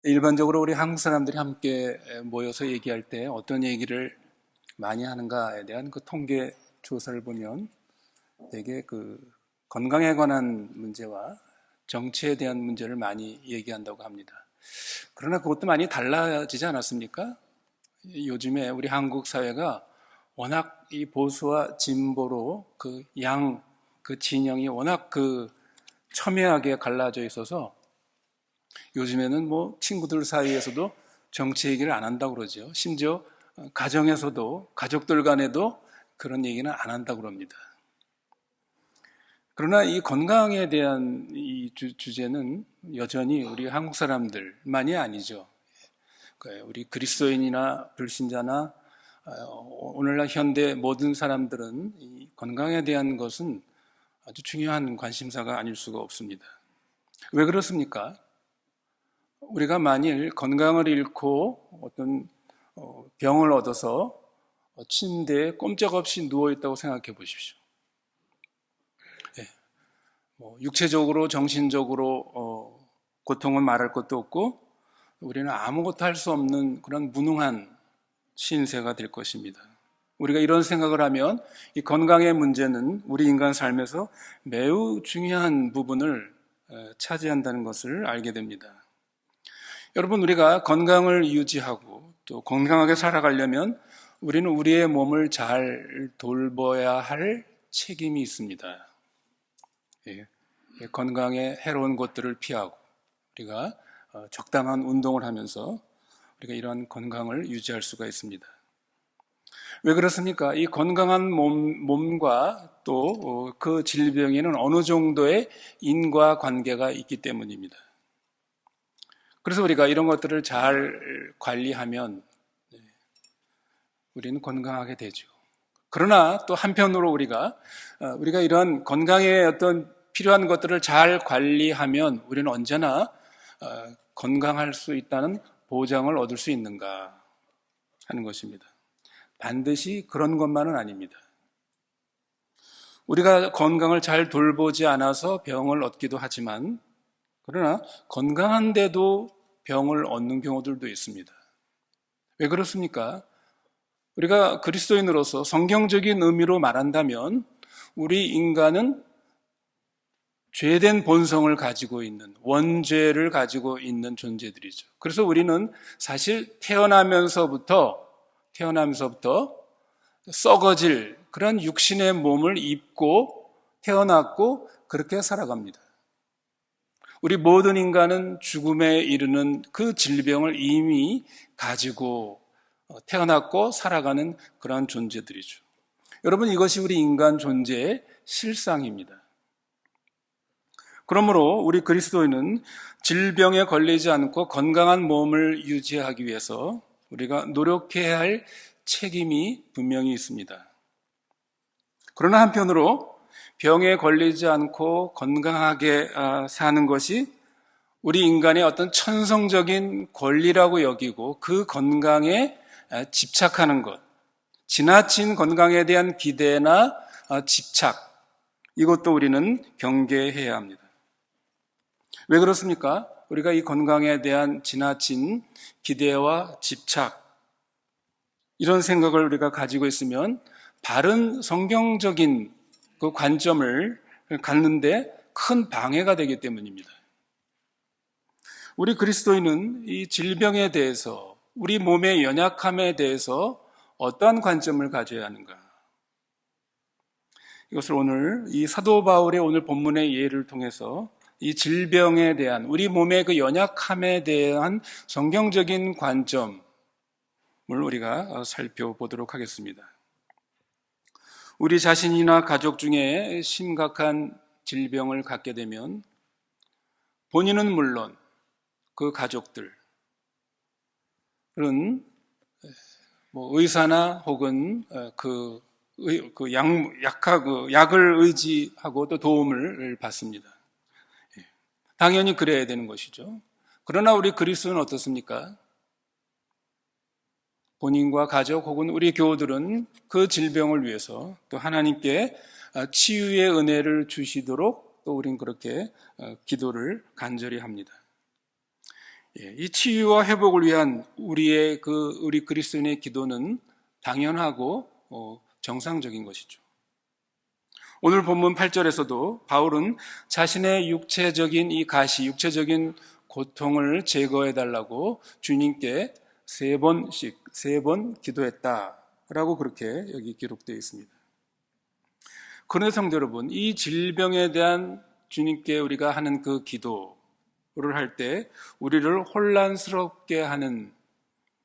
일반적으로 우리 한국 사람들이 함께 모여서 얘기할 때 어떤 얘기를 많이 하는가에 대한 그 통계 조사를 보면 되게 그 건강에 관한 문제와 정치에 대한 문제를 많이 얘기한다고 합니다. 그러나 그것도 많이 달라지지 않았습니까? 요즘에 우리 한국 사회가 워낙 이 보수와 진보로 그 진영이 워낙 첨예하게 갈라져 있어서 요즘에는 뭐 친구들 사이에서도 정치 얘기를 안 한다고 그러죠. 심지어 가정에서도, 가족들 간에도 그런 얘기는 안 한다고 그럽니다. 그러나 이 건강에 대한 이 주제는 여전히 우리 한국 사람들만이 아니죠. 우리 그리스도인이나 불신자나 오늘날 현대 모든 사람들은 이 건강에 대한 것은 아주 중요한 관심사가 아닐 수가 없습니다. 왜 그렇습니까? 우리가 만일 건강을 잃고 어떤 병을 얻어서 침대에 꼼짝없이 누워있다고 생각해 보십시오. 육체적으로 정신적으로 고통은 말할 것도 없고 우리는 아무것도 할 수 없는 그런 무능한 신세가 될 것입니다. 우리가 이런 생각을 하면 이 건강의 문제는 우리 인간 삶에서 매우 중요한 부분을 차지한다는 것을 알게 됩니다. 여러분, 우리가 건강을 유지하고 또 건강하게 살아가려면 우리는 우리의 몸을 잘 돌봐야 할 책임이 있습니다. 건강에 해로운 것들을 피하고 우리가 적당한 운동을 하면서 우리가 이러한 건강을 유지할 수가 있습니다. 왜 그렇습니까? 이 건강한 몸과 또 그 질병에는 어느 정도의 인과관계가 있기 때문입니다. 그래서 우리가 이런 것들을 잘 관리하면 우리는 건강하게 되죠. 그러나 또 한편으로 우리가 이런 건강에 어떤 필요한 것들을 잘 관리하면 우리는 언제나 건강할 수 있다는 보장을 얻을 수 있는가 하는 것입니다. 반드시 그런 것만은 아닙니다. 우리가 건강을 잘 돌보지 않아서 병을 얻기도 하지만 그러나 건강한데도 병을 얻는 경우들도 있습니다. 왜 그렇습니까? 우리가 그리스도인으로서 성경적인 의미로 말한다면 우리 인간은 죄된 본성을 가지고 있는, 원죄를 가지고 있는 존재들이죠. 그래서 우리는 사실 태어나면서부터 썩어질 그런 육신의 몸을 입고 태어났고 그렇게 살아갑니다. 우리 모든 인간은 죽음에 이르는 그 질병을 이미 가지고 태어났고 살아가는 그러한 존재들이죠. 여러분, 이것이 우리 인간 존재의 실상입니다. 그러므로 우리 그리스도인은 질병에 걸리지 않고 건강한 몸을 유지하기 위해서 우리가 노력해야 할 책임이 분명히 있습니다. 그러나 한편으로 병에 걸리지 않고 건강하게 사는 것이 우리 인간의 어떤 천성적인 권리라고 여기고 그 건강에 집착하는 것, 지나친 건강에 대한 기대나 집착, 이것도 우리는 경계해야 합니다. 왜 그렇습니까? 우리가 이 건강에 대한 지나친 기대와 집착, 이런 생각을 우리가 가지고 있으면 바른 성경적인 그 관점을 갖는데 큰 방해가 되기 때문입니다. 우리 그리스도인은 이 질병에 대해서, 우리 몸의 연약함에 대해서 어떠한 관점을 가져야 하는가? 이것을 오늘 이 사도 바울의 오늘 본문의 예를 통해서 이 질병에 대한, 우리 몸의 그 연약함에 대한 성경적인 관점을 우리가 살펴보도록 하겠습니다. 우리 자신이나 가족 중에 심각한 질병을 갖게 되면 본인은 물론 그 가족들은 의사나 혹은 약을 의지하고 또 도움을 받습니다. 당연히 그래야 되는 것이죠. 그러나 우리 그리스도는 어떻습니까? 본인과 가족 혹은 우리 교우들은 그 질병을 위해서 또 하나님께 치유의 은혜를 주시도록 또 우린 그렇게 기도를 간절히 합니다. 이 치유와 회복을 위한 우리 그리스도인의 기도는 당연하고 정상적인 것이죠. 오늘 본문 8절에서도 바울은 자신의 육체적인 이 가시, 육체적인 고통을 제거해 달라고 주님께 세 번 기도했다라고 그렇게 여기 기록되어 있습니다. 그런데 성도 여러분, 이 질병에 대한 주님께 우리가 하는 그 기도를 할 때 우리를 혼란스럽게 하는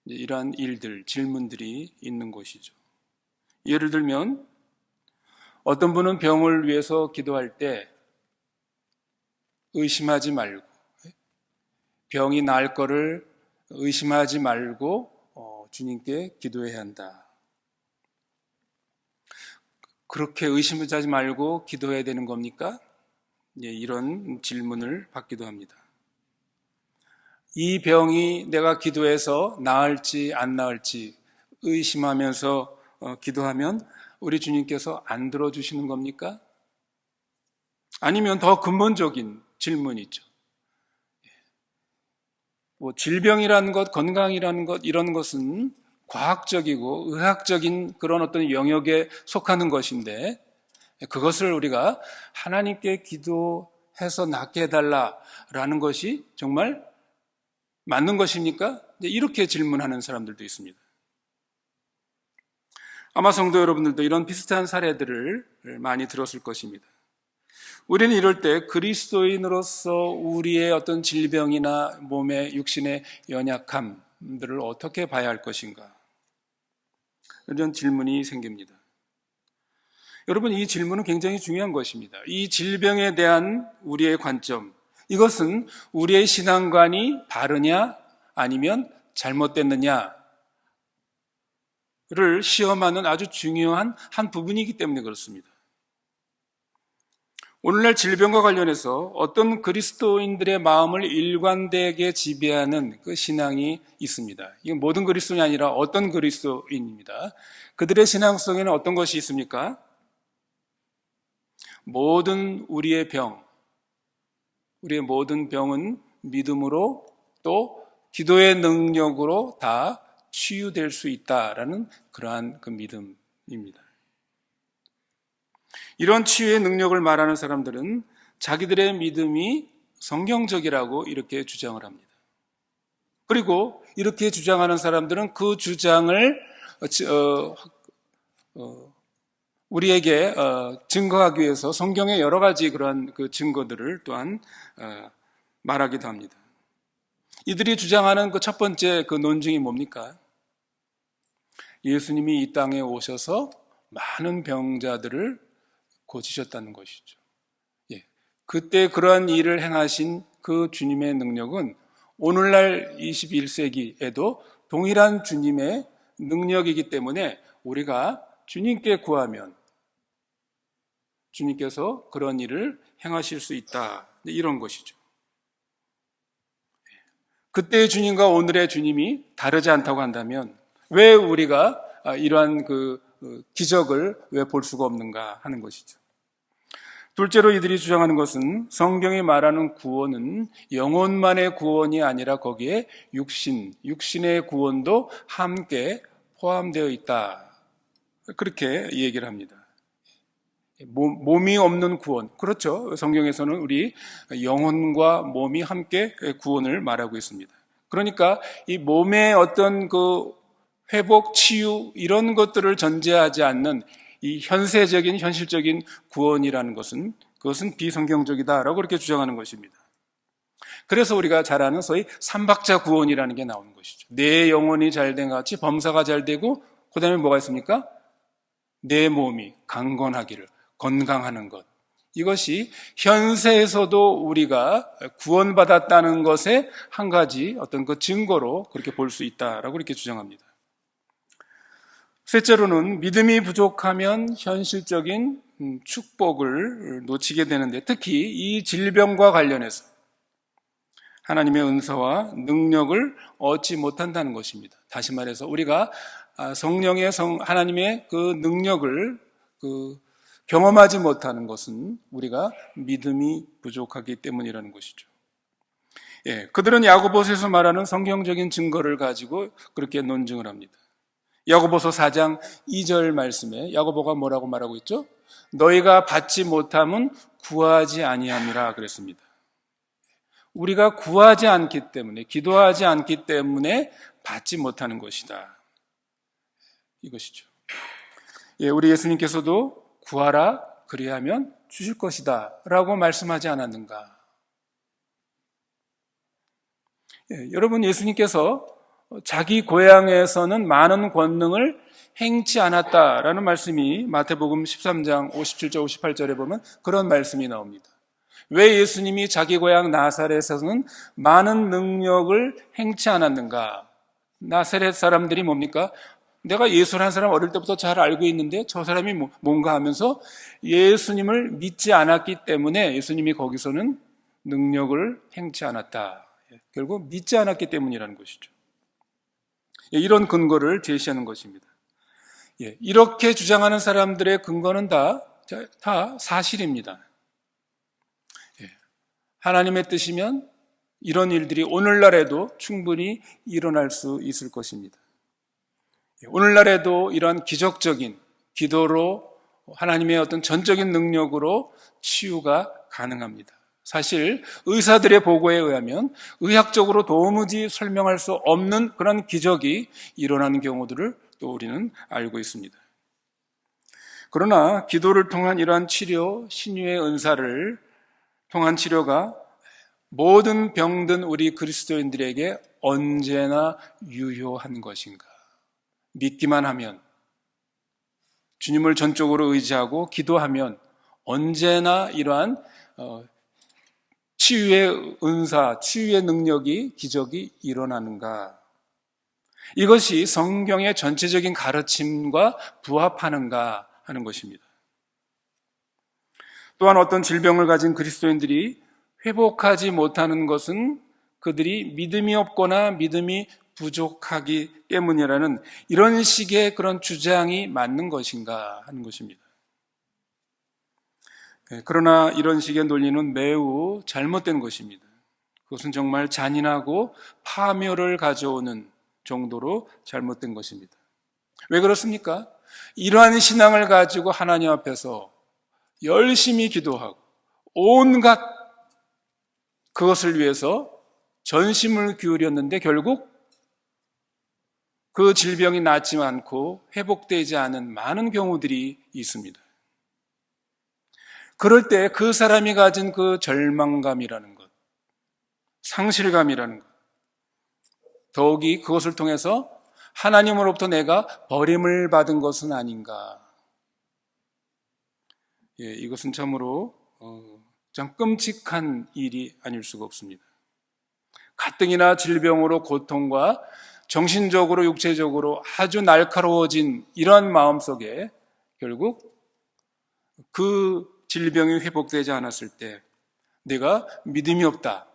이러한 일들, 질문들이 있는 것이죠. 예를 들면 어떤 분은 병을 위해서 기도할 때 의심하지 말고, 병이 나을 거를 의심하지 말고 주님께 기도해야 한다. 그렇게 의심하지 말고 기도해야 되는 겁니까? 이런 질문을 받기도 합니다. 이 병이 내가 기도해서 나을지 안 나을지 의심하면서 기도하면 우리 주님께서 안 들어주시는 겁니까? 아니면 더 근본적인 질문이죠. 질병이라는 것, 건강이라는 것, 이런 것은 과학적이고 의학적인 그런 어떤 영역에 속하는 것인데 그것을 우리가 하나님께 기도해서 낫게 해달라라는 것이 정말 맞는 것입니까? 이렇게 질문하는 사람들도 있습니다. 아마 성도 여러분들도 이런 비슷한 사례들을 많이 들었을 것입니다. 우리는 이럴 때 그리스도인으로서 우리의 어떤 질병이나 몸의 육신의 연약함들을 어떻게 봐야 할 것인가? 이런 질문이 생깁니다. 여러분, 이 질문은 굉장히 중요한 것입니다. 이 질병에 대한 우리의 관점, 이것은 우리의 신앙관이 바르냐 아니면 잘못됐느냐를 시험하는 아주 중요한 한 부분이기 때문에 그렇습니다. 오늘날 질병과 관련해서 어떤 그리스도인들의 마음을 일관되게 지배하는 그 신앙이 있습니다. 이건 모든 그리스도인이 아니라 어떤 그리스도인입니다. 그들의 신앙 속에는 어떤 것이 있습니까? 우리의 모든 병은 믿음으로 또 기도의 능력으로 다 치유될 수 있다라는 그러한 그 믿음입니다. 이런 치유의 능력을 말하는 사람들은 자기들의 믿음이 성경적이라고 이렇게 주장을 합니다. 그리고 이렇게 주장하는 사람들은 그 주장을 우리에게 증거하기 위해서 성경의 여러 가지 그러한 그 증거들을 또한 말하기도 합니다. 이들이 주장하는 그 첫 번째 그 논증이 뭡니까? 예수님이 이 땅에 오셔서 많은 병자들을 고치셨다는 것이죠. 그때 그러한 일을 행하신 그 주님의 능력은 오늘날 21세기에도 동일한 주님의 능력이기 때문에 우리가 주님께 구하면 주님께서 그런 일을 행하실 수 있다. 이런 것이죠. 그때의 주님과 오늘의 주님이 다르지 않다고 한다면 왜 우리가 이러한 그 기적을 왜 볼 수가 없는가 하는 것이죠. 둘째로 이들이 주장하는 것은 성경이 말하는 구원은 영혼만의 구원이 아니라 거기에 육신의 구원도 함께 포함되어 있다. 그렇게 얘기를 합니다. 몸이 없는 구원. 그렇죠. 성경에서는 우리 영혼과 몸이 함께 구원을 말하고 있습니다. 그러니까 이 몸의 어떤 그 회복, 치유 이런 것들을 전제하지 않는 이 현실적인 구원이라는 것은 그것은 비성경적이다라고 그렇게 주장하는 것입니다. 그래서 우리가 잘 아는 소위 삼박자 구원이라는 게 나오는 것이죠. 내 영혼이 잘된 같이 범사가 잘 되고 그 다음에 뭐가 있습니까? 내 몸이 강건하기를, 건강하는 것. 이것이 현세에서도 우리가 구원받았다는 것의 한 가지 어떤 그 증거로 그렇게 볼 수 있다라고 이렇게 주장합니다. 셋째로는 믿음이 부족하면 현실적인 축복을 놓치게 되는데 특히 이 질병과 관련해서 하나님의 은사와 능력을 얻지 못한다는 것입니다. 다시 말해서 우리가 하나님의 그 능력을 경험하지 못하는 것은 우리가 믿음이 부족하기 때문이라는 것이죠. 그들은 야고보서에서 말하는 성경적인 증거를 가지고 그렇게 논증을 합니다. 야고보서 4장 2절 말씀에 야고보가 뭐라고 말하고 있죠? 너희가 받지 못함은 구하지 아니함이라 그랬습니다. 우리가 구하지 않기 때문에, 기도하지 않기 때문에 받지 못하는 것이다. 이것이죠. 우리 예수님께서도 구하라 그리하면 주실 것이다 라고 말씀하지 않았는가? 여러분, 예수님께서 자기 고향에서는 많은 권능을 행치 않았다라는 말씀이 마태복음 13장 57절 58절에 보면 그런 말씀이 나옵니다. 왜 예수님이 자기 고향 나사렛에서는 많은 능력을 행치 않았는가? 나사렛 사람들이 뭡니까? 내가 예수라는 사람 어릴 때부터 잘 알고 있는데 저 사람이 뭔가 하면서 예수님을 믿지 않았기 때문에 예수님이 거기서는 능력을 행치 않았다. 결국 믿지 않았기 때문이라는 것이죠. 이런 근거를 제시하는 것입니다. 이렇게 주장하는 사람들의 근거는 다 사실입니다. 하나님의 뜻이면 이런 일들이 오늘날에도 충분히 일어날 수 있을 것입니다. 오늘날에도 이러한 기적적인 기도로 하나님의 어떤 전적인 능력으로 치유가 가능합니다. 사실 의사들의 보고에 의하면 의학적으로 도무지 설명할 수 없는 그런 기적이 일어나는 경우들을 또 우리는 알고 있습니다. 그러나 기도를 통한 이러한 치료, 신유의 은사를 통한 치료가 모든 병든 우리 그리스도인들에게 언제나 유효한 것인가? 믿기만 하면, 주님을 전적으로 의지하고 기도하면 언제나 이러한 치유의 은사, 치유의 능력이, 기적이 일어나는가? 이것이 성경의 전체적인 가르침과 부합하는가 하는 것입니다. 또한 어떤 질병을 가진 그리스도인들이 회복하지 못하는 것은 그들이 믿음이 없거나 믿음이 부족하기 때문이라는 이런 식의 그런 주장이 맞는 것인가 하는 것입니다. 그러나 이런 식의 논리는 매우 잘못된 것입니다. 그것은 정말 잔인하고 파멸을 가져오는 정도로 잘못된 것입니다. 왜 그렇습니까? 이러한 신앙을 가지고 하나님 앞에서 열심히 기도하고 온갖 그것을 위해서 전심을 기울였는데 결국 그 질병이 낫지 않고 회복되지 않은 많은 경우들이 있습니다. 그럴 때 그 사람이 가진 그 절망감이라는 것, 상실감이라는 것, 더욱이 그것을 통해서 하나님으로부터 내가 버림을 받은 것은 아닌가. 이것은 참으로 참 끔찍한 일이 아닐 수가 없습니다. 가뜩이나 질병으로 고통과 정신적으로 육체적으로 아주 날카로워진 이러한 마음 속에 결국 그 질병이 회복되지 않았을 때 내가 믿음이 없다,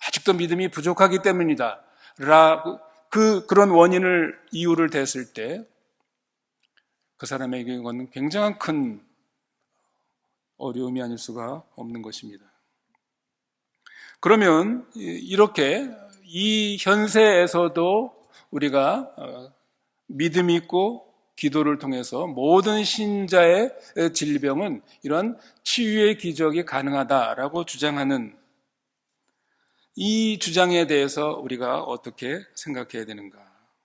아직도 믿음이 부족하기 때문이다 라고 그런 원인을 이유를 댔을 때 그 사람에게 이건 굉장한 큰 어려움이 아닐 수가 없는 것입니다. 그러면 이렇게 이 현세에서도 우리가 믿음이 있고 기도를 통해서 모든 신자의 질병은 이런 치유의 기적이 가능하다라고 주장하는 이 주장에 대해서 우리가 어떻게 생각해야 되는가?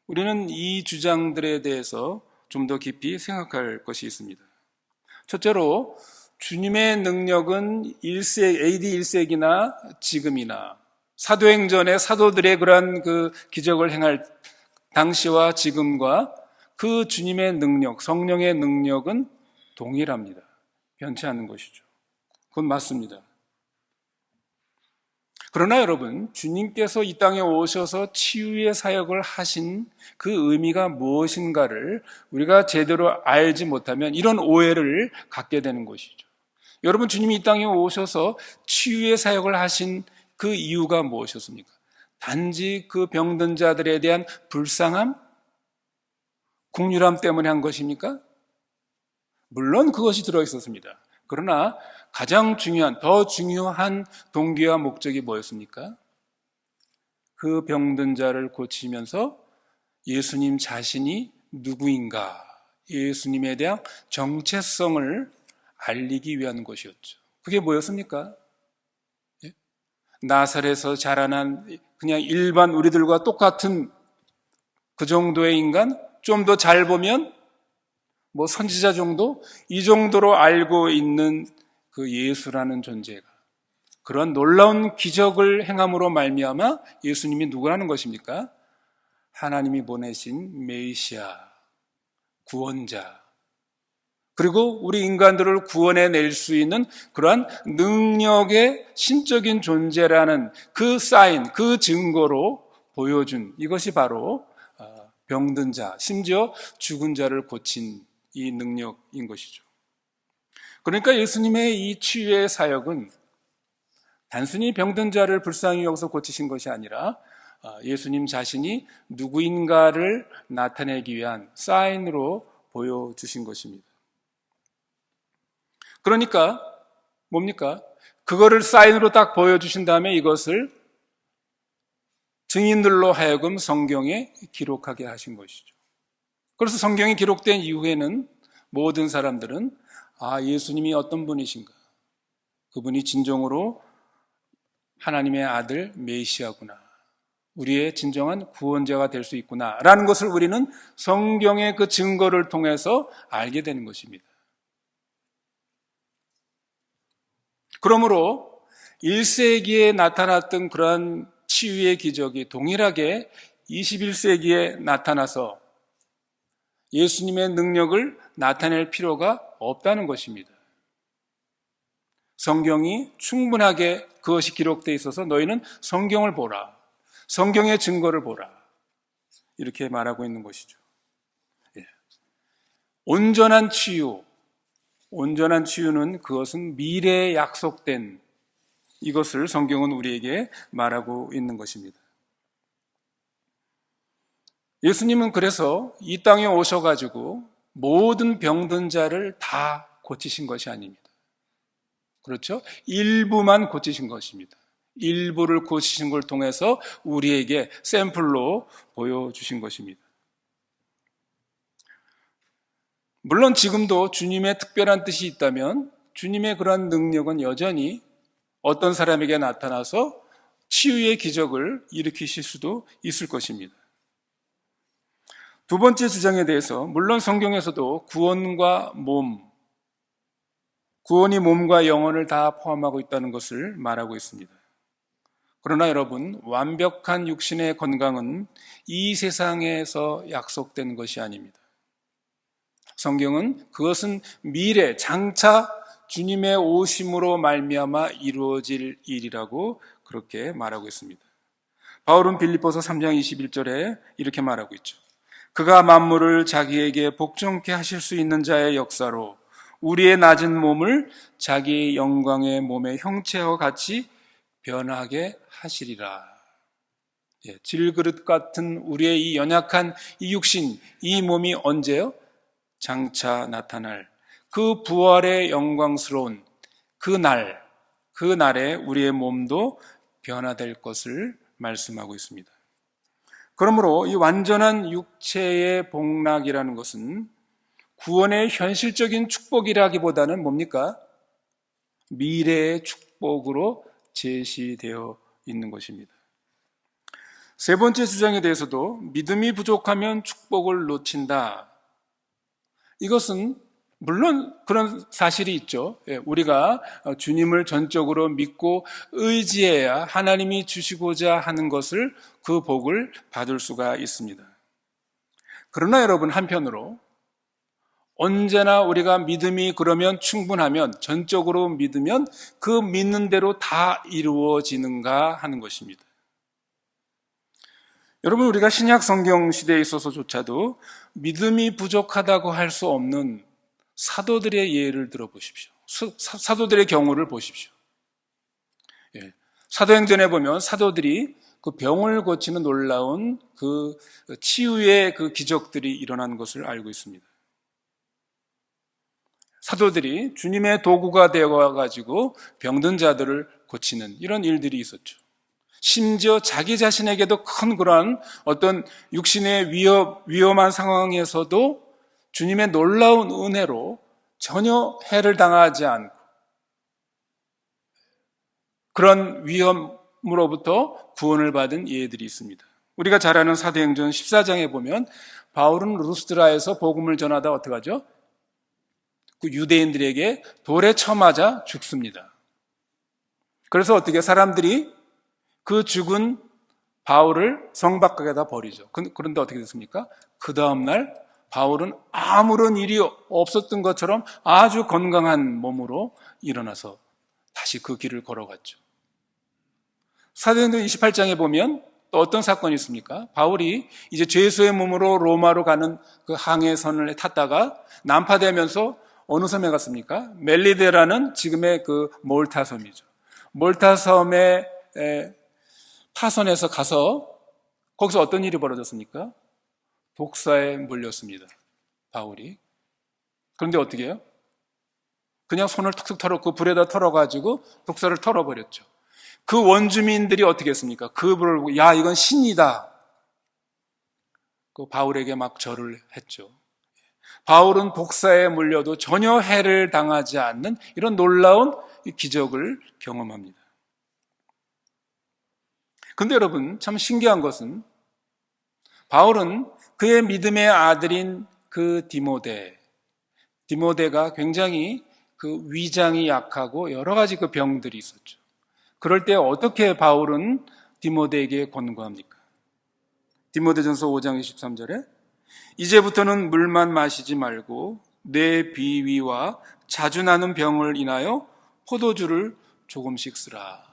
우리는 이 주장들에 대해서 좀 더 깊이 생각할 것이 있습니다. 첫째로 주님의 능력은 AD 1세기나 지금이나 사도행전의 사도들의 그러한 그 기적을 행할 당시와 지금과 그 주님의 능력, 성령의 능력은 동일합니다. 변치 않는 것이죠. 그건 맞습니다. 그러나 여러분, 주님께서 이 땅에 오셔서 치유의 사역을 하신 그 의미가 무엇인가를 우리가 제대로 알지 못하면 이런 오해를 갖게 되는 것이죠. 여러분, 주님이 이 땅에 오셔서 치유의 사역을 하신 그 이유가 무엇이었습니까? 단지 그 병든 자들에 대한 불쌍함, 국률함 때문에 한 것입니까? 물론 그것이 들어있었습니다. 그러나 가장 중요한, 더 중요한 동기와 목적이 뭐였습니까? 그 병든 자를 고치면서 예수님 자신이 누구인가, 예수님에 대한 정체성을 알리기 위한 것이었죠. 그게 뭐였습니까? 예? 나사렛에서 자라난 그냥 일반 우리들과 똑같은 그 정도의 인간, 좀 더 잘 보면 뭐 선지자 정도? 이 정도로 알고 있는 그 예수라는 존재가 그런 놀라운 기적을 행함으로 말미암아 예수님이 누구라는 것입니까? 하나님이 보내신 메시아, 구원자, 그리고 우리 인간들을 구원해낼 수 있는 그러한 능력의 신적인 존재라는 그 사인, 그 증거로 보여준 이것이 바로 병든 자, 심지어 죽은 자를 고친 이 능력인 것이죠. 그러니까 예수님의 이 치유의 사역은 단순히 병든 자를 불쌍히 여기서 고치신 것이 아니라 예수님 자신이 누구인가를 나타내기 위한 사인으로 보여주신 것입니다. 그러니까 뭡니까? 그거를 사인으로 딱 보여주신 다음에 이것을 증인들로 하여금 성경에 기록하게 하신 것이죠. 그래서 성경이 기록된 이후에는 모든 사람들은 예수님이 어떤 분이신가? 그분이 진정으로 하나님의 아들 메시아구나. 우리의 진정한 구원자가 될 수 있구나. 라는 것을 우리는 성경의 그 증거를 통해서 알게 되는 것입니다. 그러므로 1세기에 나타났던 그러한 치유의 기적이 동일하게 21세기에 나타나서 예수님의 능력을 나타낼 필요가 없다는 것입니다. 성경이 충분하게 그것이 기록되어 있어서 너희는 성경을 보라. 성경의 증거를 보라. 이렇게 말하고 있는 것이죠. 예. 온전한 치유는 그것은 미래에 약속된 이것을 성경은 우리에게 말하고 있는 것입니다. 예수님은 그래서 이 땅에 오셔가지고 모든 병든 자를 다 고치신 것이 아닙니다. 그렇죠? 일부만 고치신 것입니다. 일부를 고치신 걸 통해서 우리에게 샘플로 보여주신 것입니다. 물론 지금도 주님의 특별한 뜻이 있다면 주님의 그런 능력은 여전히 어떤 사람에게 나타나서 치유의 기적을 일으키실 수도 있을 것입니다. 두 번째 주장에 대해서 물론 성경에서도 구원이 몸과 영혼을 다 포함하고 있다는 것을 말하고 있습니다. 그러나 여러분, 완벽한 육신의 건강은 이 세상에서 약속된 것이 아닙니다. 성경은 그것은 미래, 장차 주님의 오심으로 말미암아 이루어질 일이라고 그렇게 말하고 있습니다. 바울은 빌립보서 3장 21절에 이렇게 말하고 있죠. 그가 만물을 자기에게 복종케 하실 수 있는 자의 역사로 우리의 낮은 몸을 자기 영광의 몸의 형체와 같이 변하게 하시리라. 질그릇 같은 우리의 이 연약한 이 육신, 이 몸이 언제요? 장차 나타날 그 부활의 영광스러운 그날에 우리의 몸도 변화될 것을 말씀하고 있습니다. 그러므로 이 완전한 육체의 복락이라는 것은 구원의 현실적인 축복이라기보다는 뭡니까? 미래의 축복으로 제시되어 있는 것입니다. 세 번째 주장에 대해서도 믿음이 부족하면 축복을 놓친다. 이것은 물론 그런 사실이 있죠. 우리가 주님을 전적으로 믿고 의지해야 하나님이 주시고자 하는 것을 그 복을 받을 수가 있습니다. 그러나 여러분, 한편으로 언제나 우리가 믿음이 그러면 충분하면, 전적으로 믿으면 그 믿는 대로 다 이루어지는가 하는 것입니다. 여러분, 우리가 신약 성경 시대에 있어서조차도 믿음이 부족하다고 할 수 없는 사도들의 예를 들어보십시오. 사도들의 경우를 보십시오. 사도행전에 보면 사도들이 그 병을 고치는 놀라운 그 치유의 그 기적들이 일어난 것을 알고 있습니다. 사도들이 주님의 도구가 되어가지고 병든 자들을 고치는 이런 일들이 있었죠. 심지어 자기 자신에게도 큰 그러한 어떤 육신의 위험한 상황에서도 주님의 놀라운 은혜로 전혀 해를 당하지 않고 그런 위험으로부터 구원을 받은 예들이 있습니다. 우리가 잘 아는 사도행전 14장에 보면 바울은 루스드라에서 복음을 전하다 어떻게 하죠? 그 유대인들에게 돌에 쳐맞아 죽습니다. 그래서 어떻게 사람들이 그 죽은 바울을 성 밖에다 버리죠. 그런데 어떻게 됐습니까? 그 다음날 바울은 아무런 일이 없었던 것처럼 아주 건강한 몸으로 일어나서 다시 그 길을 걸어갔죠. 사도행전 28장에 보면 또 어떤 사건이 있습니까? 바울이 이제 죄수의 몸으로 로마로 가는 그 항해선을 탔다가 난파되면서 어느 섬에 갔습니까? 멜리데라는 지금의 그 몰타 섬이죠. 몰타 섬에 타선에서 가서 거기서 어떤 일이 벌어졌습니까? 독사에 물렸습니다. 바울이. 그런데 어떻게 해요? 그냥 손을 툭툭 털어 그 불에다 털어가지고 독사를 털어버렸죠. 그 원주민들이 어떻게 했습니까? 그 불을 보고 야 이건 신이다. 그 바울에게 막 절을 했죠. 바울은 독사에 물려도 전혀 해를 당하지 않는 이런 놀라운 기적을 경험합니다. 근데 여러분 참 신기한 것은 바울은 그의 믿음의 아들인 그 디모데가 굉장히 그 위장이 약하고 여러 가지 그 병들이 있었죠. 그럴 때 어떻게 바울은 디모데에게 권고합니까? 디모데전서 5장 23절에 이제부터는 물만 마시지 말고 뇌 비위와 자주 나는 병을 인하여 포도주를 조금씩 쓰라.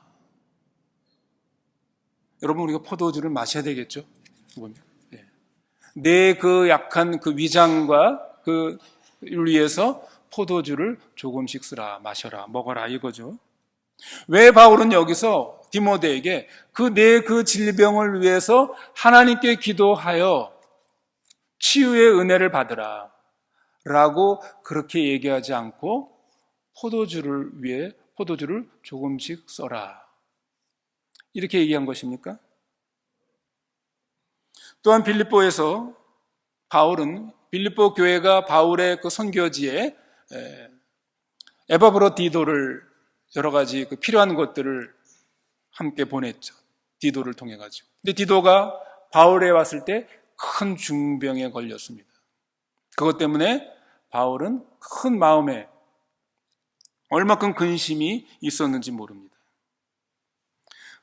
여러분 우리가 포도주를 마셔야 되겠죠? 내 그 약한 그 위장과 그를 위해서 포도주를 조금씩 쓰라, 마셔라, 먹어라 이거죠. 왜 바울은 여기서 디모데에게 내 그 질병을 위해서 하나님께 기도하여 치유의 은혜를 받으라 라고 그렇게 얘기하지 않고 포도주를 위해 포도주를 조금씩 써라 이렇게 얘기한 것입니까? 또한 빌립보에서 바울은 빌립보 교회가 바울의 그 선교지에 에바브로디도를 여러 가지 그 필요한 것들을 함께 보냈죠. 디도를 통해 가지고. 근데 디도가 바울에 왔을 때 큰 중병에 걸렸습니다. 그것 때문에 바울은 큰 마음에 얼마큼 근심이 있었는지 모릅니다.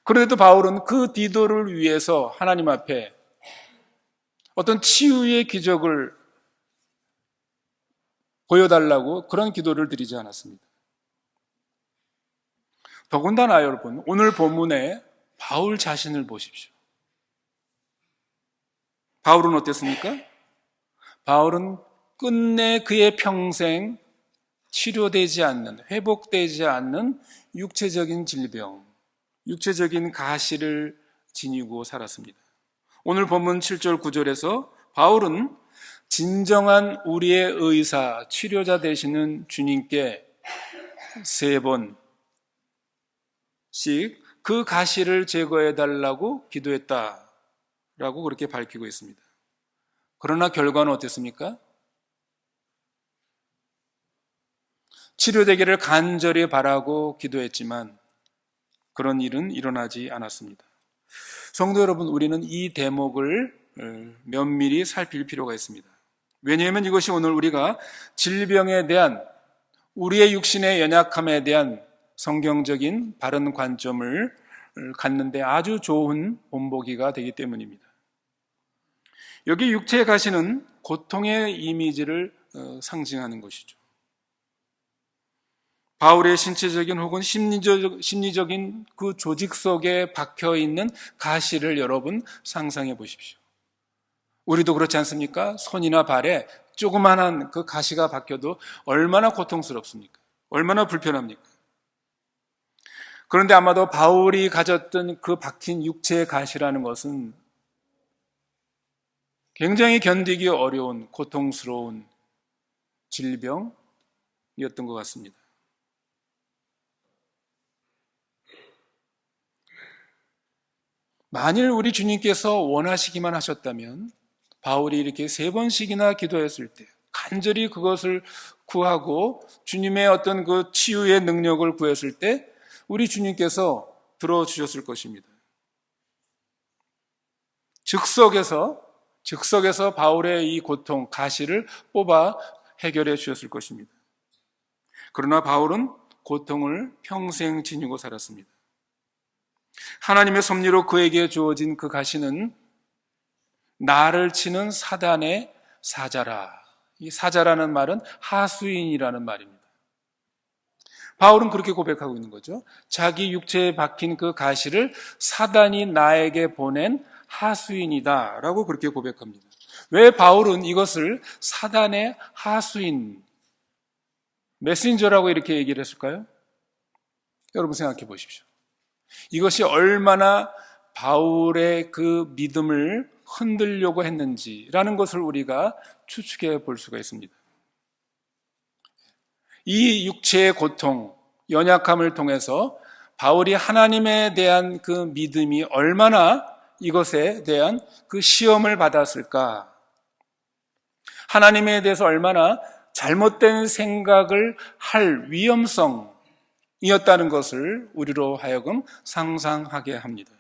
그래도 바울은 그 디도를 위해서 하나님 앞에 어떤 치유의 기적을 보여달라고 그런 기도를 드리지 않았습니다. 더군다나 여러분, 오늘 본문에 바울 자신을 보십시오. 바울은 어땠습니까? 바울은 끝내 그의 평생 치료되지 않는, 회복되지 않는 육체적인 질병, 육체적인 가시를 지니고 살았습니다. 오늘 본문 7절 9절에서 바울은 진정한 우리의 의사, 치료자 되시는 주님께 3번씩 그 가시를 제거해 달라고 기도했다라고 그렇게 밝히고 있습니다. 그러나 결과는 어땠습니까? 치료되기를 간절히 바라고 기도했지만 그런 일은 일어나지 않았습니다. 성도 여러분, 우리는 이 대목을 면밀히 살필 필요가 있습니다. 왜냐하면 이것이 오늘 우리가 질병에 대한 우리의 육신의 연약함에 대한 성경적인 바른 관점을 갖는데 아주 좋은 본보기가 되기 때문입니다. 여기 육체의 가시는 고통의 이미지를 상징하는 것이죠. 바울의 신체적인 혹은 심리적인 그 조직 속에 박혀 있는 가시를 여러분 상상해 보십시오. 우리도 그렇지 않습니까? 손이나 발에 조그만한 그 가시가 박혀도 얼마나 고통스럽습니까? 얼마나 불편합니까? 그런데 아마도 바울이 가졌던 그 박힌 육체의 가시라는 것은 굉장히 견디기 어려운 고통스러운 질병이었던 것 같습니다. 만일 우리 주님께서 원하시기만 하셨다면 바울이 이렇게 3번씩이나 기도했을 때 간절히 그것을 구하고 주님의 어떤 그 치유의 능력을 구했을 때 우리 주님께서 들어주셨을 것입니다. 즉석에서 바울의 이 고통, 가시를 뽑아 해결해 주셨을 것입니다. 그러나 바울은 고통을 평생 지니고 살았습니다. 하나님의 섭리로 그에게 주어진 그 가시는 나를 치는 사단의 사자라. 이 사자라는 말은 하수인이라는 말입니다. 바울은 그렇게 고백하고 있는 거죠. 자기 육체에 박힌 그 가시를 사단이 나에게 보낸 하수인이다 라고 그렇게 고백합니다. 왜 바울은 이것을 사단의 하수인, 메신저라고 이렇게 얘기를 했을까요? 여러분 생각해 보십시오. 이것이 얼마나 바울의 그 믿음을 흔들려고 했는지라는 것을 우리가 추측해 볼 수가 있습니다. 이 육체의 고통, 연약함을 통해서 바울이 하나님에 대한 그 믿음이 얼마나 이것에 대한 그 시험을 받았을까? 하나님에 대해서 얼마나 잘못된 생각을 할 위험성이었다는 것을 우리로 하여금 상상하게 합니다.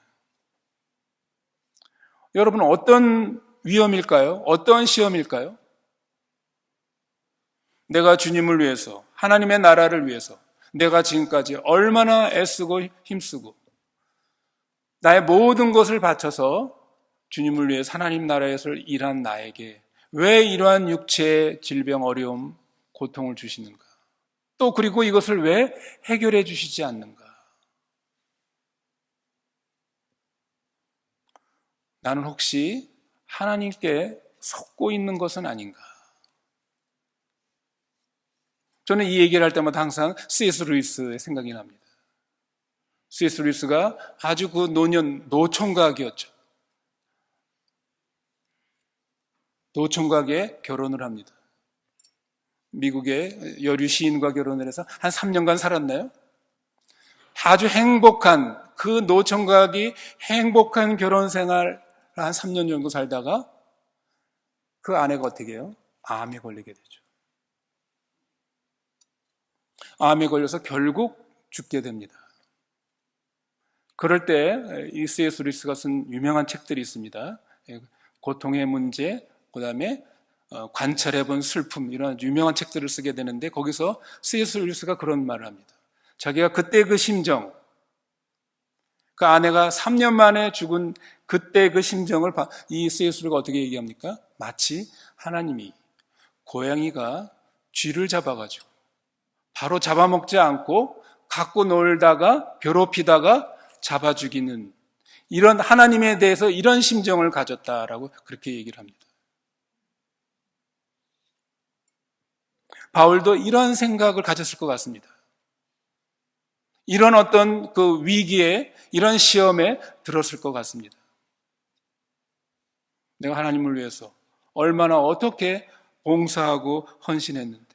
여러분, 어떤 위험일까요? 어떤 시험일까요? 내가 주님을 위해서, 하나님의 나라를 위해서 내가 지금까지 얼마나 애쓰고 힘쓰고 나의 모든 것을 바쳐서 주님을 위해 하나님 나라에서 일한 나에게 왜 이러한 육체의 질병, 어려움, 고통을 주시는가? 또 그리고 이것을 왜 해결해 주시지 않는가? 나는 혹시 하나님께 속고 있는 것은 아닌가? 저는 이 얘기를 할 때마다 항상 C.S. 루이스의 생각이 납니다. C.S. 루이스가 아주 그 노총각이었죠. 노총각에 결혼을 합니다. 미국의 여류 시인과 결혼을 해서 한 3년간 살았나요? 아주 행복한 그 노총각이 행복한 결혼 생활 한 3년 정도 살다가 그 아내가 어떻게 해요? 암에 걸리게 되죠. 암에 걸려서 결국 죽게 됩니다. 그럴 때 이 C.S. 루이스가 쓴 유명한 책들이 있습니다. 고통의 문제, 그 다음에 관찰해본 슬픔, 이런 유명한 책들을 쓰게 되는데 거기서 C.S. 루이스가 그런 말을 합니다. 자기가 그때 그 심정, 그 아내가 3년 만에 죽은 그때 그 심정을 이 C.S. 루이스가 어떻게 얘기합니까? 마치 하나님이 고양이가 쥐를 잡아가지고 바로 잡아먹지 않고 갖고 놀다가 괴롭히다가 잡아 죽이는 이런 하나님에 대해서 이런 심정을 가졌다라고 그렇게 얘기를 합니다. 바울도 이런 생각을 가졌을 것 같습니다. 이런 어떤 그 위기에, 이런 시험에 들었을 것 같습니다. 내가 하나님을 위해서 얼마나 어떻게 봉사하고 헌신했는데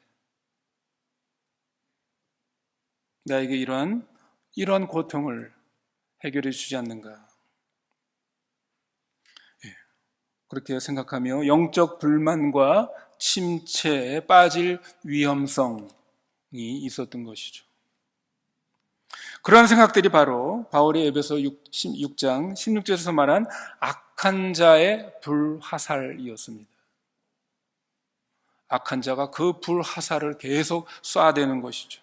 나에게 이런 고통을 해결해 주지 않는가. 그렇게 생각하며 영적 불만과 침체에 빠질 위험성이 있었던 것이죠. 그런 생각들이 바로 바울이 에베소 6장 16절에서 말한 악한 자의 불화살이었습니다. 악한 자가 그 불화살을 계속 쏴대는 것이죠.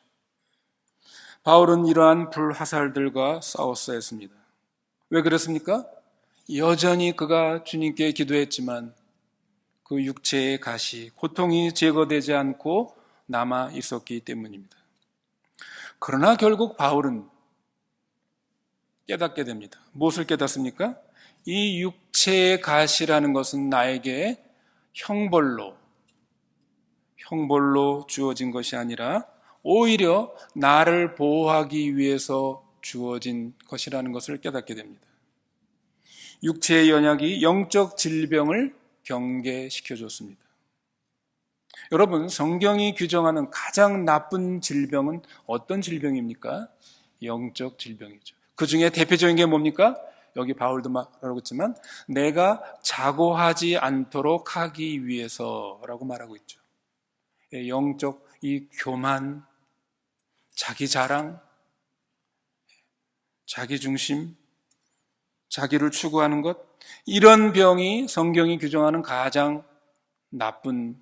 바울은 이러한 불화살들과 싸웠어야 했습니다. 왜 그랬습니까? 여전히 그가 주님께 기도했지만 그 육체의 가시, 고통이 제거되지 않고 남아 있었기 때문입니다. 그러나 결국 바울은 깨닫게 됩니다. 무엇을 깨닫습니까? 이 육체의 가시라는 것은 나에게 형벌로 주어진 것이 아니라 오히려 나를 보호하기 위해서 주어진 것이라는 것을 깨닫게 됩니다. 육체의 연약이 영적 질병을 경계시켜줬습니다. 여러분, 성경이 규정하는 가장 나쁜 질병은 어떤 질병입니까? 영적 질병이죠. 그 중에 대표적인 게 뭡니까? 여기 바울도 말하고 있지만 내가 자고하지 않도록 하기 위해서라고 말하고 있죠. 영적 이 교만, 자기 자랑, 자기 중심, 자기를 추구하는 것, 이런 병이 성경이 규정하는 가장 나쁜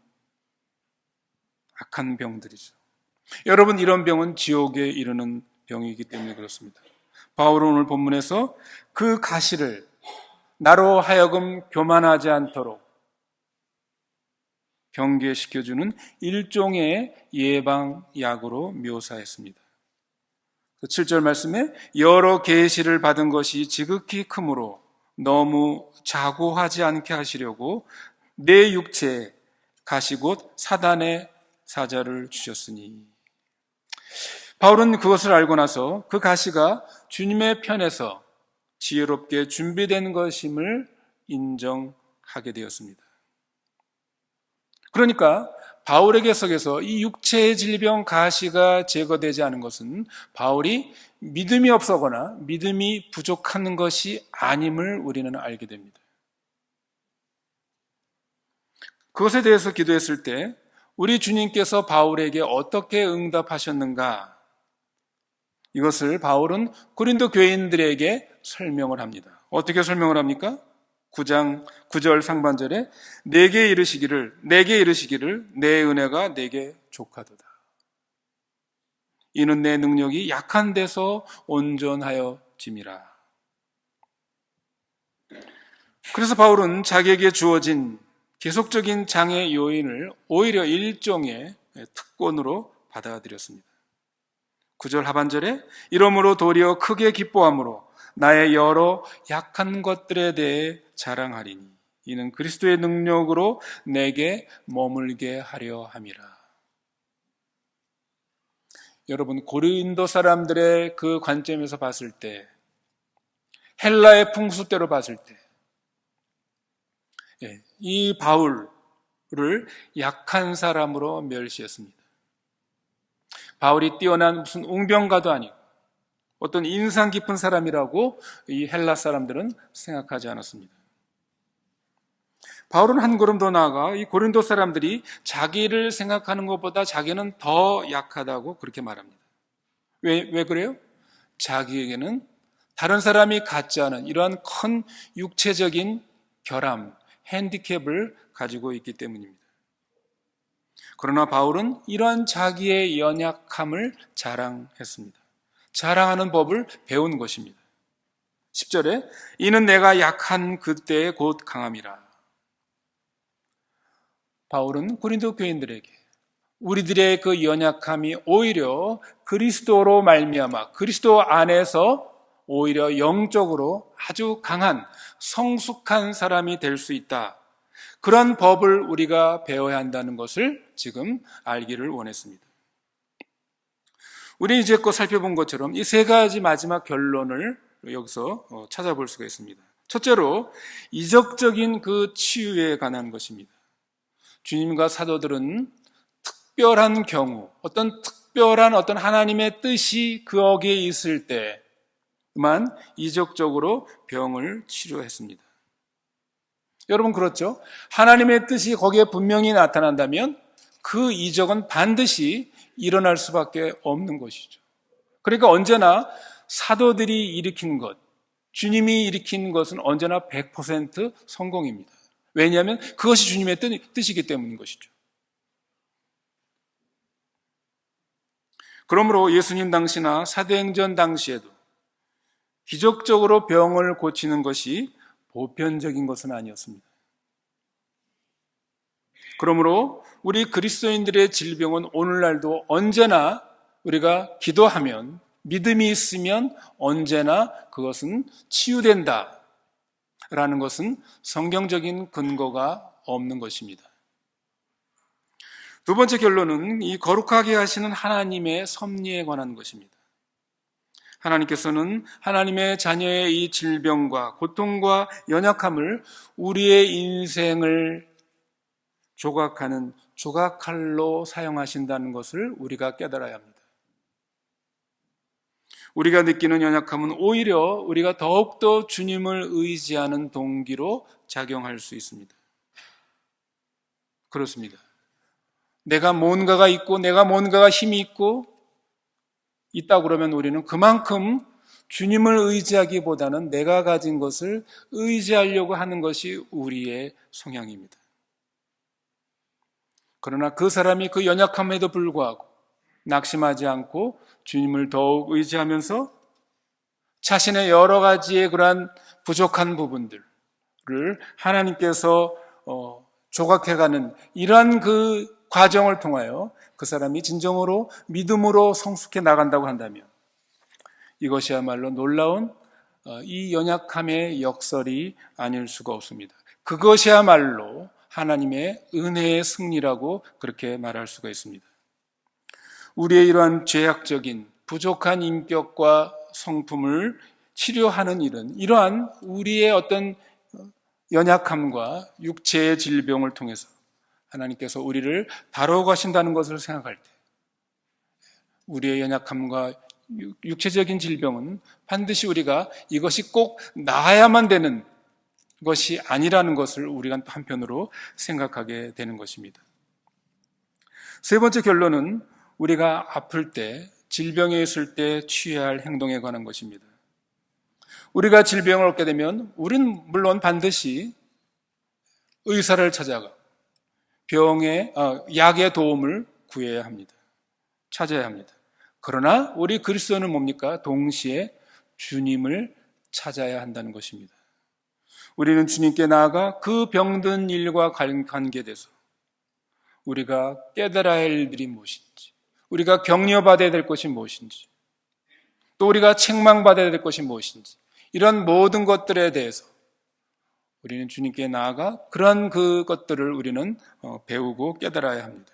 악한 병들이죠. 여러분, 이런 병은 지옥에 이르는 병이기 때문에 그렇습니다. 바울은 오늘 본문에서 그 가시를 나로 하여금 교만하지 않도록 경계시켜주는 일종의 예방약으로 묘사했습니다. 7절 말씀에 여러 계시를 받은 것이 지극히 크므로 너무 자고하지 않게 하시려고 내 육체에 가시 곧 사단의 사자를 주셨으니. 바울은 그것을 알고 나서 그 가시가 주님의 편에서 지혜롭게 준비된 것임을 인정하게 되었습니다. 그러니까 바울에게 속에서 이 육체의 질병 가시가 제거되지 않은 것은 바울이 믿음이 없거나 믿음이 부족한 것이 아님을 우리는 알게 됩니다. 그것에 대해서 기도했을 때 우리 주님께서 바울에게 어떻게 응답하셨는가? 이것을 바울은 고린도 교인들에게 설명을 합니다. 어떻게 설명을 합니까? 9장 9절 상반절에 내게 이르시기를 내 은혜가 내게 족하도다. 이는 내 능력이 약한 데서 온전하여 짐이라. 그래서 바울은 자기에게 주어진 계속적인 장애 요인을 오히려 일종의 특권으로 받아들였습니다. 9절 하반절에 이러므로 도리어 크게 기뻐함으로 나의 여러 약한 것들에 대해 자랑하리니 이는 그리스도의 능력으로 내게 머물게 하려 함이라. 여러분, 고린도 사람들의 그 관점에서 봤을 때, 헬라의 풍습대로 봤을 때, 이 바울을 약한 사람으로 멸시했습니다. 바울이 뛰어난 무슨 웅병가도 아니고 어떤 인상 깊은 사람이라고 이 헬라 사람들은 생각하지 않았습니다. 바울은 한 걸음 더 나아가 이 고린도 사람들이 자기를 생각하는 것보다 자기는 더 약하다고 그렇게 말합니다. 왜 그래요? 자기에게는 다른 사람이 갖지 않은 이러한 큰 육체적인 결함, 핸디캡을 가지고 있기 때문입니다. 그러나 바울은 이러한 자기의 연약함을 자랑했습니다. 자랑하는 법을 배운 것입니다. 10절에 이는 내가 약한 그때에 곧 강함이라. 바울은 고린도 교인들에게 우리들의 그 연약함이 오히려 그리스도로 말미암아 그리스도 안에서 오히려 영적으로 아주 강한 성숙한 사람이 될 수 있다. 그런 법을 우리가 배워야 한다는 것을 지금 알기를 원했습니다. 우리 이제껏 살펴본 것처럼 이 세 가지 마지막 결론을 여기서 찾아볼 수가 있습니다. 첫째로 이적적인 그 치유에 관한 것입니다. 주님과 사도들은 특별한 경우, 어떤 하나님의 뜻이 그 어귀에 있을 때만 이적적으로 병을 치료했습니다. 여러분 그렇죠? 하나님의 뜻이 거기에 분명히 나타난다면 그 이적은 반드시 일어날 수밖에 없는 것이죠. 그러니까 언제나 사도들이 일으킨 것, 주님이 일으킨 것은 언제나 100% 성공입니다. 왜냐하면 그것이 주님의 뜻이기 때문인 것이죠. 그러므로 예수님 당시나 사도행전 당시에도 기적적으로 병을 고치는 것이 보편적인 것은 아니었습니다. 그러므로 우리 그리스도인들의 질병은 오늘날도 언제나 우리가 기도하면 믿음이 있으면 언제나 그것은 치유된다 라는 것은 성경적인 근거가 없는 것입니다. 두 번째 결론은 이 거룩하게 하시는 하나님의 섭리에 관한 것입니다. 하나님께서는 하나님의 자녀의 이 질병과 고통과 연약함을 우리의 인생을 조각하는 조각칼로 사용하신다는 것을 우리가 깨달아야 합니다. 우리가 느끼는 연약함은 오히려 우리가 더욱더 주님을 의지하는 동기로 작용할 수 있습니다. 그렇습니다. 내가 뭔가가 있고 내가 뭔가가 힘이 있다 그러면 우리는 그만큼 주님을 의지하기보다는 내가 가진 것을 의지하려고 하는 것이 우리의 성향입니다. 그러나 그 사람이 그 연약함에도 불구하고 낙심하지 않고 주님을 더욱 의지하면서 자신의 여러 가지의 그러한 부족한 부분들을 하나님께서 조각해가는 이러한 그 과정을 통하여 그 사람이 진정으로 믿음으로 성숙해 나간다고 한다면 이것이야말로 놀라운 이 연약함의 역설이 아닐 수가 없습니다. 그것이야말로 하나님의 은혜의 승리라고 그렇게 말할 수가 있습니다. 우리의 이러한 죄악적인 부족한 인격과 성품을 치료하는 일은 이러한 우리의 어떤 연약함과 육체의 질병을 통해서 하나님께서 우리를 다뤄가신다는 것을 생각할 때 우리의 연약함과 육체적인 질병은 반드시 우리가 이것이 꼭 나아야만 되는 것이 아니라는 것을 우리가 한편으로 생각하게 되는 것입니다. 세 번째 결론은 우리가 아플 때, 질병에 있을 때 취해야 할 행동에 관한 것입니다. 우리가 질병을 얻게 되면 우리는 물론 반드시 의사를 찾아가 약의 도움을 구해야 합니다. 찾아야 합니다. 그러나 우리 그리스도는 뭡니까? 동시에 주님을 찾아야 한다는 것입니다. 우리는 주님께 나아가 그 병든 일과 관계돼서 우리가 깨달아야 할 일들이 무엇인지, 우리가 격려받아야 될 것이 무엇인지, 또 우리가 책망받아야 될 것이 무엇인지, 이런 모든 것들에 대해서 우리는 주님께 나아가 그런 그것들을 우리는 배우고 깨달아야 합니다.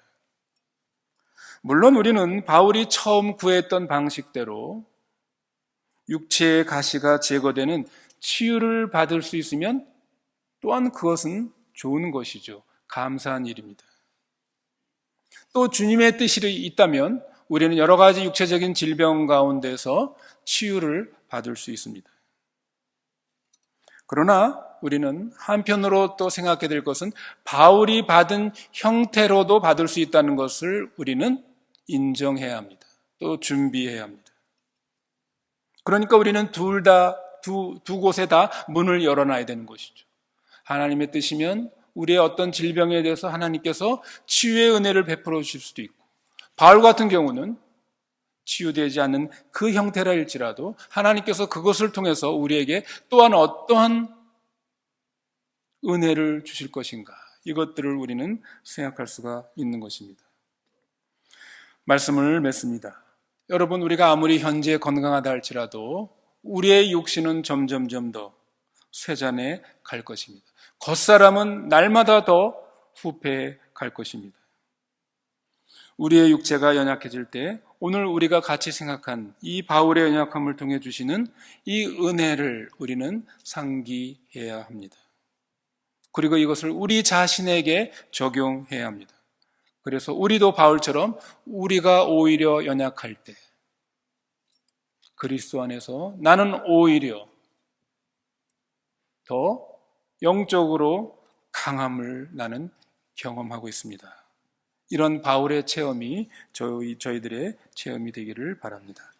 물론 우리는 바울이 처음 구했던 방식대로 육체의 가시가 제거되는 치유를 받을 수 있으면 또한 그것은 좋은 것이죠. 감사한 일입니다. 또 주님의 뜻이 있다면 우리는 여러 가지 육체적인 질병 가운데서 치유를 받을 수 있습니다. 그러나 우리는 한편으로 또 생각해야 될 것은 바울이 받은 형태로도 받을 수 있다는 것을 우리는 인정해야 합니다. 또 준비해야 합니다. 그러니까 우리는 두 곳에 다 문을 열어놔야 되는 것이죠. 하나님의 뜻이면 우리의 어떤 질병에 대해서 하나님께서 치유의 은혜를 베풀어 주실 수도 있고, 바울 같은 경우는 치유되지 않는 그 형태라 할지라도 하나님께서 그것을 통해서 우리에게 또한 어떠한 은혜를 주실 것인가, 이것들을 우리는 생각할 수가 있는 것입니다. 말씀을 맺습니다. 여러분, 우리가 아무리 현재 건강하다 할지라도 우리의 육신은 점점점 더 쇠잔해 갈 것입니다. 겉사람은 날마다 더 후패해 갈 것입니다. 우리의 육체가 연약해질 때 오늘 우리가 같이 생각한 이 바울의 연약함을 통해 주시는 이 은혜를 우리는 상기해야 합니다. 그리고 이것을 우리 자신에게 적용해야 합니다. 그래서 우리도 바울처럼 우리가 오히려 연약할 때 그리스도 안에서 나는 오히려 더 영적으로 강함을 나는 경험하고 있습니다. 이런 바울의 체험이 저희들의 체험이 되기를 바랍니다.